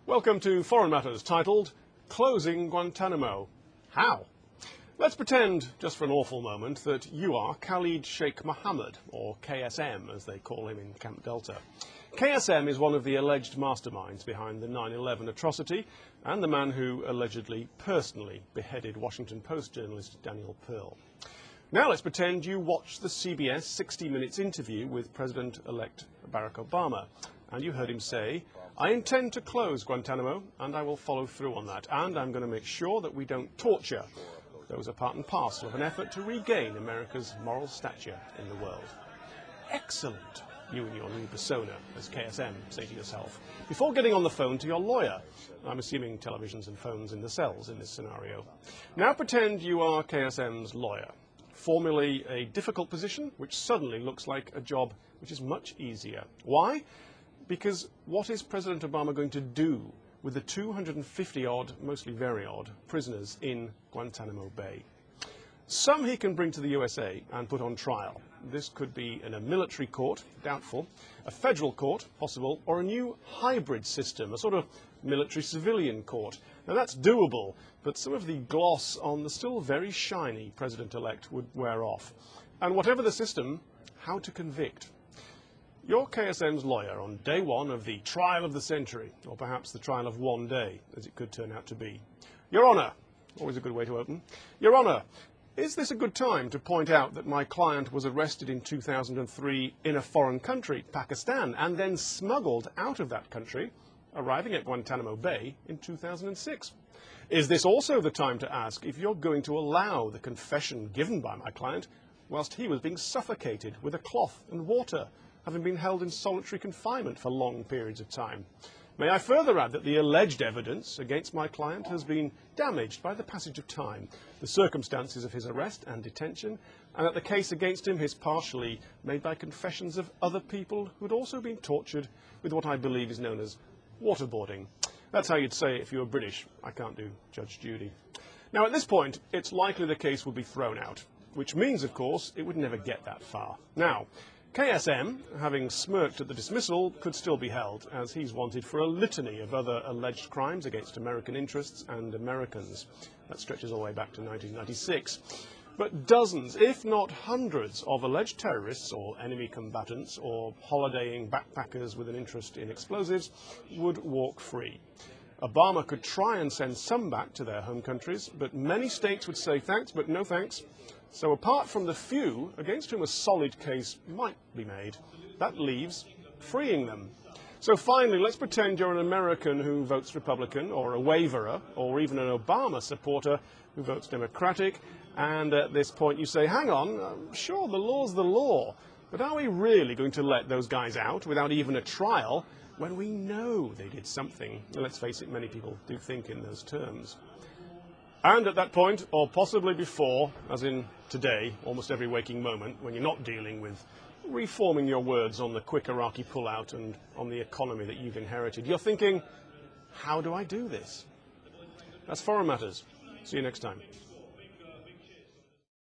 Welcome to Foreign Matters, titled Closing Guantanamo. How? Let's pretend, just for an awful moment, that you are Khalid Sheikh Mohammed, or KSM as they call him in Camp Delta. KSM is one of the alleged masterminds behind the 9/11 atrocity and the man who allegedly personally beheaded Washington Post journalist Daniel Pearl. Now let's pretend you watched the CBS 60 Minutes interview with President-elect Barack Obama, and you heard him say, "I intend to close Guantanamo, and I will follow through on that, and I'm going to make sure that we don't torture." Those are part and parcel of an effort to regain America's moral stature in the world. Excellent, you and your new persona, as KSM say to yourself, before getting on the phone to your lawyer. I'm assuming televisions and phones in the cells in this scenario. Now pretend you are KSM's lawyer. Formulate a difficult position which suddenly looks like a job which is much easier. Why? Because what is President Obama going to do with the 250-odd, mostly very odd, prisoners in Guantanamo Bay? Some he can bring to the USA and put on trial. This could be in a military court, doubtful, a federal court, possible, or a new hybrid system, a sort of military-civilian court. Now that's doable, but some of the gloss on the still very shiny President-elect would wear off. And whatever the system, how to convict? You're KSM's lawyer on day one of the trial of the century, or perhaps the trial of one day, as it could turn out to be. Your Honour, always a good way to open. Your Honour, is this a good time to point out that my client was arrested in 2003 in a foreign country, Pakistan, and then smuggled out of that country, arriving at Guantanamo Bay in 2006? Is this also the time to ask if you're going to allow the confession given by my client whilst he was being suffocated with a cloth and water, having been held in solitary confinement for long periods of time? May I further add that the alleged evidence against my client has been damaged by the passage of time, the circumstances of his arrest and detention, and that the case against him is partially made by confessions of other people who had also been tortured with what I believe is known as waterboarding. That's how you'd say it if you were British. I can't do Judge Judy. Now, at this point, it's likely the case will be thrown out, which means, of course, it would never get that far. Now, KSM, having smirked at the dismissal, could still be held, as he's wanted for a litany of other alleged crimes against American interests and Americans. That stretches all the way back to 1996. But dozens, if not hundreds, of alleged terrorists or enemy combatants or holidaying backpackers with an interest in explosives would walk free. Obama could try and send some back to their home countries, but many states would say thanks, but no thanks. So apart from the few against whom a solid case might be made, that leaves freeing them. So finally, let's pretend you're an American who votes Republican, or a waverer, or even an Obama supporter who votes Democratic, and at this point you say, hang on, sure, the law's the law, but are we really going to let those guys out without even a trial when we know they did something? And let's face it, many people do think in those terms. And at that point, or possibly before, as in today, almost every waking moment, when you're not dealing with reforming your words on the quick Iraqi pullout and on the economy that you've inherited, you're thinking, how do I do this? That's Foreign Matters. See you next time.